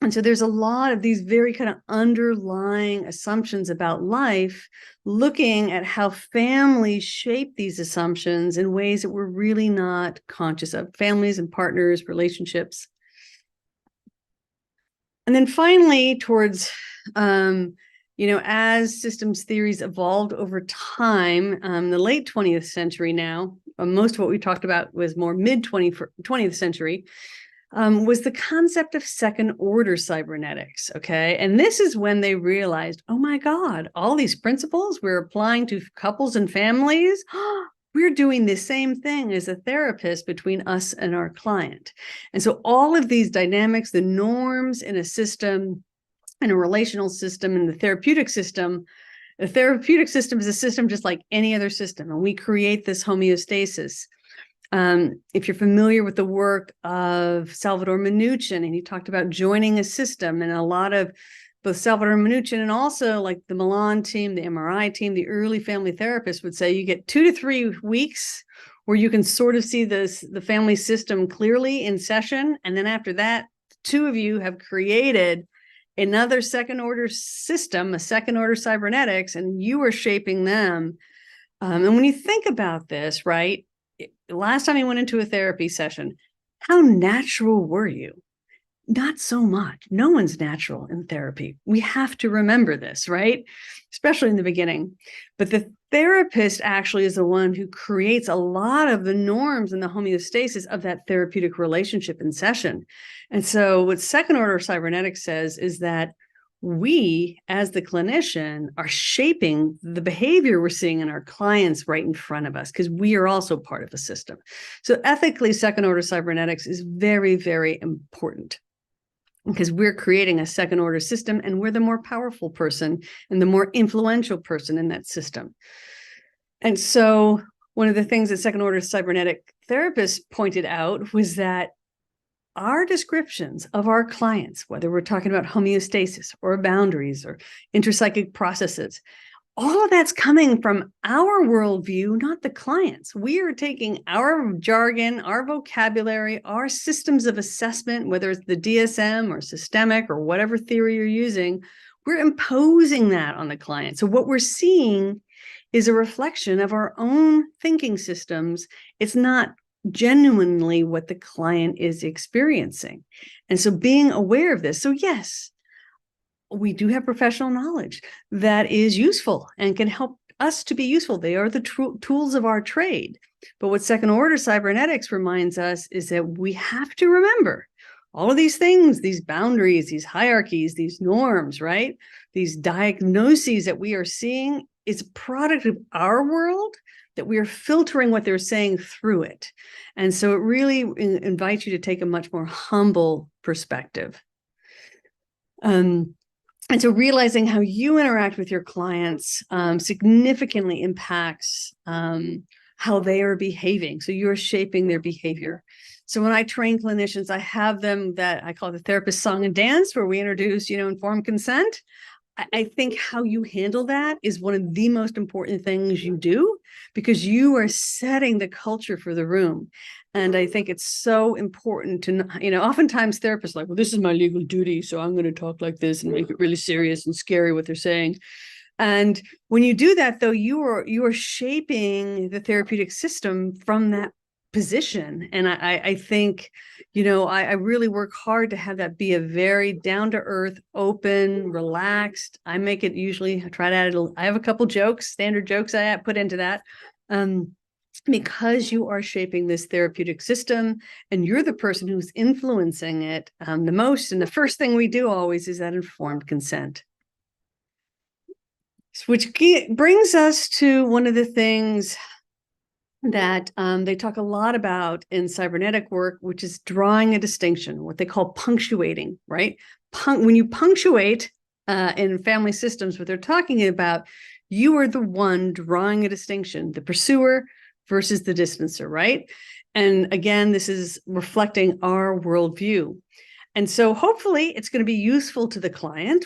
And so there's a lot of these very kind of underlying assumptions about life, looking at how families shape these assumptions in ways that we're really not conscious of, families and partners, relationships. And then finally, towards, as systems theories evolved over time, the late 20th century now, most of what we talked about was more mid-20th century, was the concept of second order cybernetics. Okay. And this is when they realized, oh my God, all these principles we're applying to couples and families, we're doing the same thing as a therapist between us and our client. And so all of these dynamics, the norms in a system, in a relational system, in the therapeutic system is a system just like any other system. And we create this homeostasis. If you're familiar with the work of Salvador Minuchin, and he talked about joining a system, and a lot of both Salvador Minuchin and also like the Milan team, the MRI team, the early family therapists would say you get 2 to 3 weeks where you can sort of see the family system clearly in session. And then after that, the two of you have created another second order system, a second order cybernetics, and you are shaping them. And when you think about this, right, last time you went into a therapy session, how natural were you? Not so much. No one's natural in therapy. We have to remember this, right? Especially in the beginning. But the therapist actually is the one who creates a lot of the norms and the homeostasis of that therapeutic relationship in session. And so what second order cybernetics says is that we, as the clinician, are shaping the behavior we're seeing in our clients right in front of us, because we are also part of a system. So ethically, second order cybernetics is very, very important, because we're creating a second order system, and we're the more powerful person and the more influential person in that system. And so one of the things that second order cybernetic therapists pointed out was that our descriptions of our clients, whether we're talking about homeostasis or boundaries or interpsychic processes, all of that's coming from our worldview, not the client's. We are taking our jargon, our vocabulary, our systems of assessment, whether it's the DSM or systemic or whatever theory you're using, we're imposing that on the client. So what we're seeing is a reflection of our own thinking systems. It's not genuinely what the client is experiencing. And so being aware of this. So yes, we do have professional knowledge that is useful and can help us to be useful. They are the tools of our trade. But what second order cybernetics reminds us is that we have to remember all of these things, these boundaries, these hierarchies, these norms, right? These diagnoses that we are seeing is a product of our world, that we are filtering what they're saying through it. And so it really invites you to take a much more humble perspective. And so realizing how you interact with your clients significantly impacts how they are behaving. So you're shaping their behavior. So when I train clinicians, I have them that I call the therapist song and dance, where we introduce, informed consent. I think how you handle that is one of the most important things you do, because you are setting the culture for the room. And I think it's so important to, oftentimes therapists are like, well, this is my legal duty, so I'm going to talk like this and make it really serious and scary what they're saying. And when you do that, though, you are shaping the therapeutic system from that position. And I think, I really work hard to have that be a very down-to-earth, open, relaxed. I make it usually, I try to add, I have a couple jokes, standard jokes I put into that. Because you are shaping this therapeutic system and you're the person who's influencing it the most. And the first thing we do always is that informed consent. Which brings us to one of the things that they talk a lot about in cybernetic work, which is drawing a distinction, what they call punctuating, right? When you punctuate in family systems, what they're talking about, you are the one drawing a distinction, the pursuer versus the distancer, right? And again, this is reflecting our worldview. And so hopefully it's going to be useful to the client,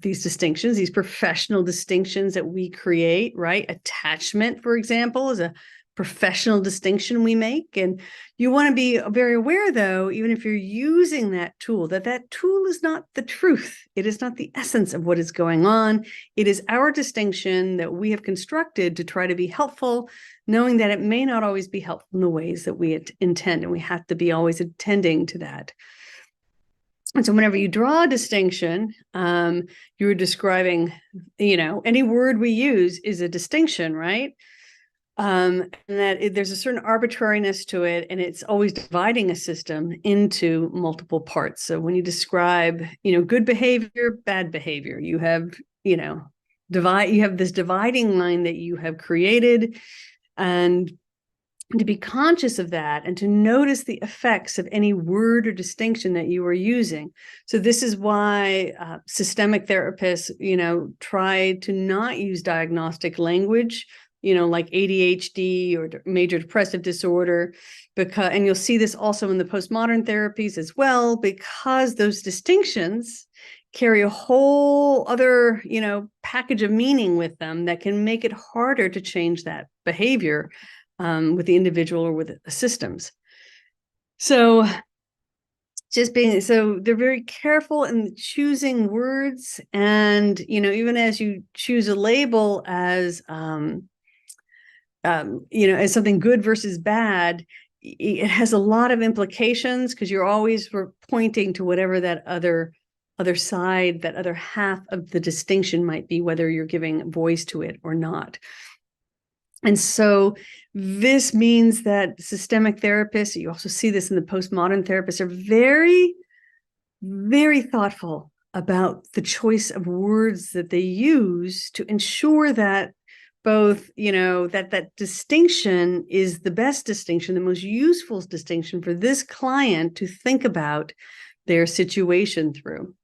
these distinctions, these professional distinctions that we create, right? Attachment, for example, is a professional distinction we make. And you want to be very aware, though, even if you're using that tool, that tool is not the truth. It is not the essence of what is going on. It is our distinction that we have constructed to try to be helpful, knowing that it may not always be helpful in the ways that we intend, and we have to be always attending to that. And so whenever you draw a distinction, you're describing, any word we use is a distinction, right? And that there's a certain arbitrariness to it, and it's always dividing a system into multiple parts. So when you describe, good behavior, bad behavior, you have, you have this dividing line that you have created, and to be conscious of that and to notice the effects of any word or distinction that you are using. So this is why systemic therapists, try to not use diagnostic language, like ADHD or major depressive disorder, and you'll see this also in the postmodern therapies as well, because those distinctions carry a whole other, package of meaning with them that can make it harder to change that behavior with the individual or with the systems. So they're very careful in choosing words, and even as you choose a label as as something good versus bad, it has a lot of implications, because you're always pointing to whatever that other side, that other half of the distinction might be, whether you're giving voice to it or not. And so this means that systemic therapists, you also see this in the postmodern therapists, are very, very thoughtful about the choice of words that they use to ensure that both, that distinction is the best distinction, the most useful distinction for this client to think about their situation through.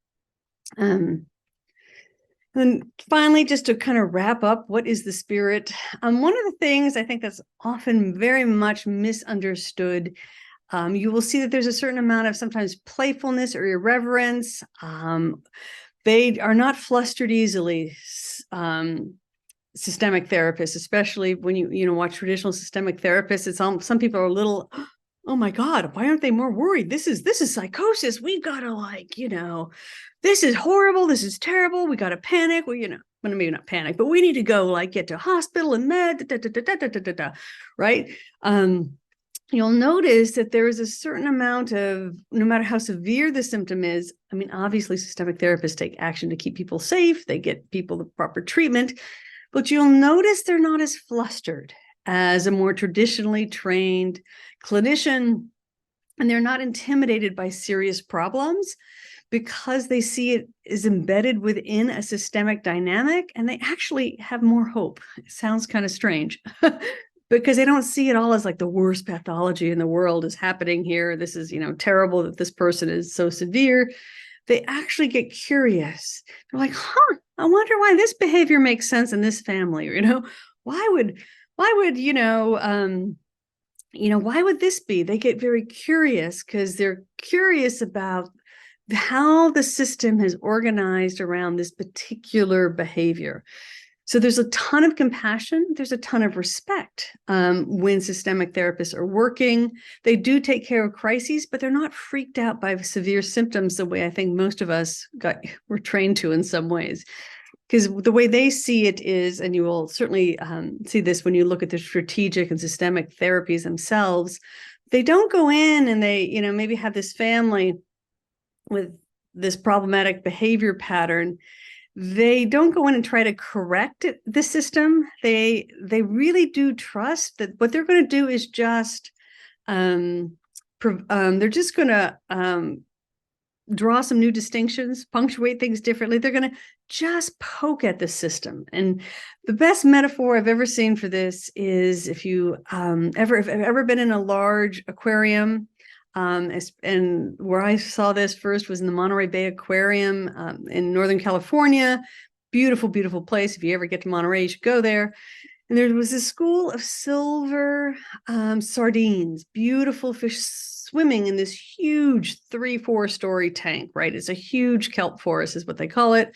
And finally, just to kind of wrap up, what is the spirit? One of the things I think that's often very much misunderstood, you will see that there's a certain amount of sometimes playfulness or irreverence. They are not flustered easily. Systemic therapists, especially when you watch traditional systemic therapists, some people are a little, oh my God, why aren't they more worried? This is psychosis. We've got to this is horrible. This is terrible. We got to panic. Well, maybe not panic, but we need to go get to hospital and med, right? You'll notice that there is a certain amount of, no matter how severe the symptom is, obviously systemic therapists take action to keep people safe. They get people the proper treatment, but you'll notice they're not as flustered as a more traditionally trained clinician, and they're not intimidated by serious problems, because they see it is embedded within a systemic dynamic, and they actually have more hope. It sounds kind of strange because they don't see it all as like the worst pathology in the world is happening here. This is, terrible that this person is so severe. They actually get curious. They're like, I wonder why this behavior makes sense in this family. Why would why would this be? They get very curious because they're curious about how the system has organized around this particular behavior. So there's a ton of compassion. There's a ton of respect when systemic therapists are working. They do take care of crises, but they're not freaked out by severe symptoms the way I think most of us were trained to in some ways. Because the way they see it is, and you will certainly see this when you look at the strategic and systemic therapies themselves, they don't go in and they, maybe have this family with this problematic behavior pattern. They don't go in and try to correct the system. They really do trust that what they're going to do is just, they're just going to draw some new distinctions, punctuate things differently. They're going to just poke at the system. And the best metaphor I've ever seen for this is if you have ever been in a large aquarium, and where I saw this first was in the Monterey Bay Aquarium in Northern California. Beautiful, beautiful place. If you ever get to Monterey, you should go there. And there was a school of silver sardines, beautiful fish swimming in this huge 3-4 story tank, right? It's a huge kelp forest is what they call it.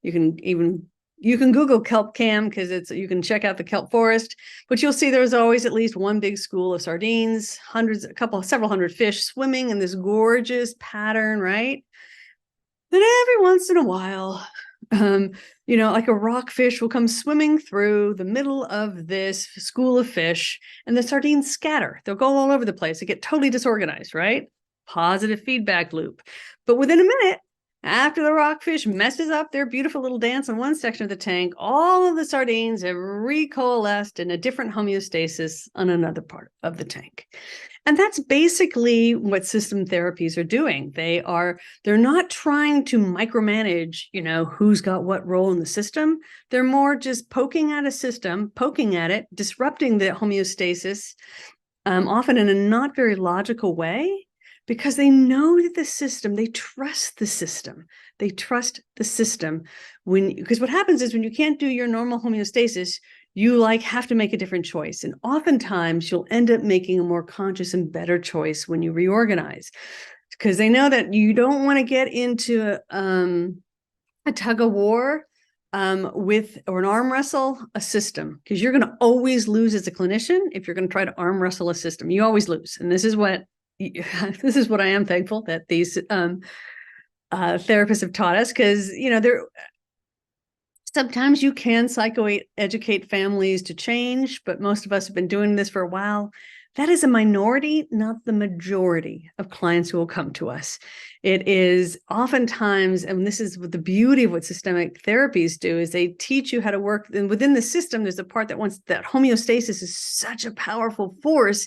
You can even You can Google kelp cam because you can check out the kelp forest, but you'll see there's always at least one big school of sardines, several hundred fish swimming in this gorgeous pattern, right? Then every once in a while, like a rockfish will come swimming through the middle of this school of fish, and the sardines scatter. They'll go all over the place. They get totally disorganized, right? Positive feedback loop. But within a minute, after the rockfish messes up their beautiful little dance in one section of the tank, all of the sardines have recoalesced in a different homeostasis on another part of the tank. And that's basically what system therapies are doing. They're not trying to micromanage, who's got what role in the system. They're more just poking at a system, poking at it, disrupting the homeostasis, often in a not very logical way, because they know that they trust the system. They trust the system because what happens is when you can't do your normal homeostasis, you have to make a different choice. And oftentimes you'll end up making a more conscious and better choice when you reorganize, because they know that you don't want to get into a tug of war or an arm wrestle a system, because you're going to always lose as a clinician if you're going to try to arm wrestle a system. You always lose. And this is what I am thankful that these therapists have taught us, because sometimes you can psychoeducate families to change, but most of us have been doing this for a while. That is a minority, not the majority of clients who will come to us. It is oftentimes, and this is what the beauty of what systemic therapies do, is they teach you how to work. And within the system, there's a part that homeostasis is such a powerful force.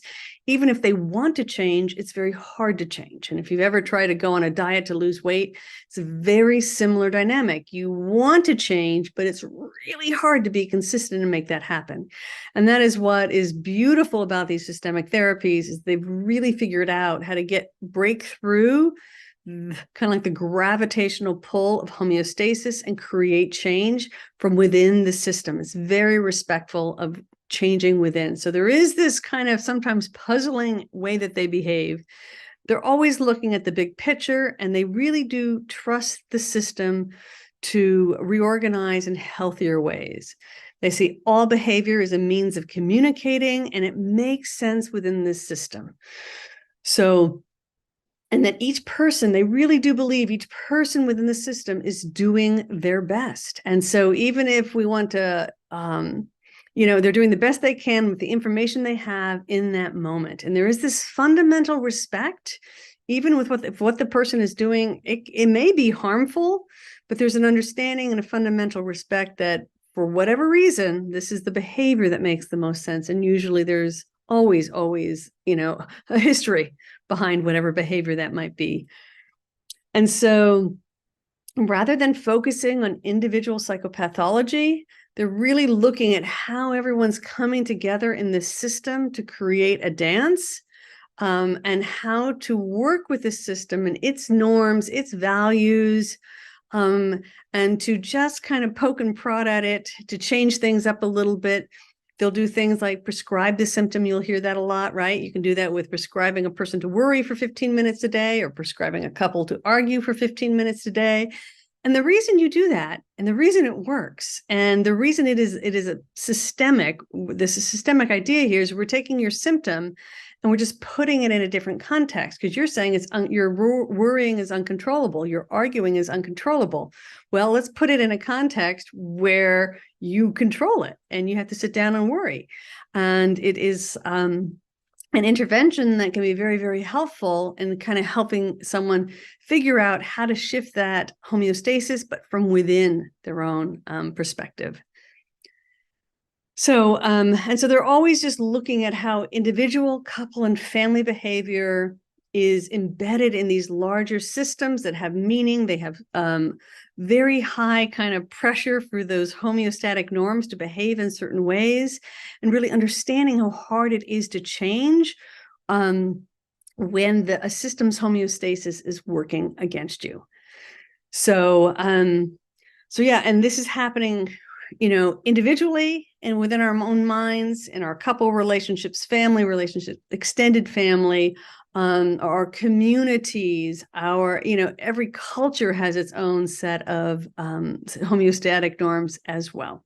Even if they want to change, it's very hard to change. And if you've ever tried to go on a diet to lose weight, it's a very similar dynamic. You want to change, but it's really hard to be consistent and make that happen. And that is what is beautiful about these systemic therapies, is they've really figured out how to break through kind of like the gravitational pull of homeostasis and create change from within the system. It's very respectful of changing within. So there is this kind of sometimes puzzling way that they behave. They're always looking at the big picture, and they really do trust the system to reorganize in healthier ways. They see all behavior as a means of communicating, and it makes sense within this system. And that each person, they really do believe each person within the system is doing their best. And so even if we want to, they're doing the best they can with the information they have in that moment. And there is this fundamental respect, even with what the person is doing. It may be harmful, but there's an understanding and a fundamental respect that for whatever reason, this is the behavior that makes the most sense. And usually there's always, a history behind whatever behavior that might be. And so rather than focusing on individual psychopathology, they're really looking at how everyone's coming together in this system to create a dance, and how to work with the system and its norms, its values, and to just kind of poke and prod at it to change things up a little bit. They'll do things like prescribe the symptom. You'll hear that a lot, right? You can do that with prescribing a person to worry for 15 minutes a day, or prescribing a couple to argue for 15 minutes a day. And the reason you do that, and the reason it works, and the reason it is a systemic idea here, is we're taking your symptom and we're just putting it in a different context, because you're saying your worrying is uncontrollable, your arguing is uncontrollable. Well, let's put it in a context where you control it and you have to sit down and worry. And it is an intervention that can be very, very helpful in kind of helping someone figure out how to shift that homeostasis, but from within their own perspective. So, and so they're always just looking at how individual, couple, and family behavior is embedded in these larger systems that have meaning. They have very high kind of pressure for those homeostatic norms to behave in certain ways, and really understanding how hard it is to change when a system's homeostasis is working against you. So yeah, and this is happening, individually and within our own minds, in our couple relationships, family relationships, extended family, our communities, every culture has its own set of homeostatic norms as well.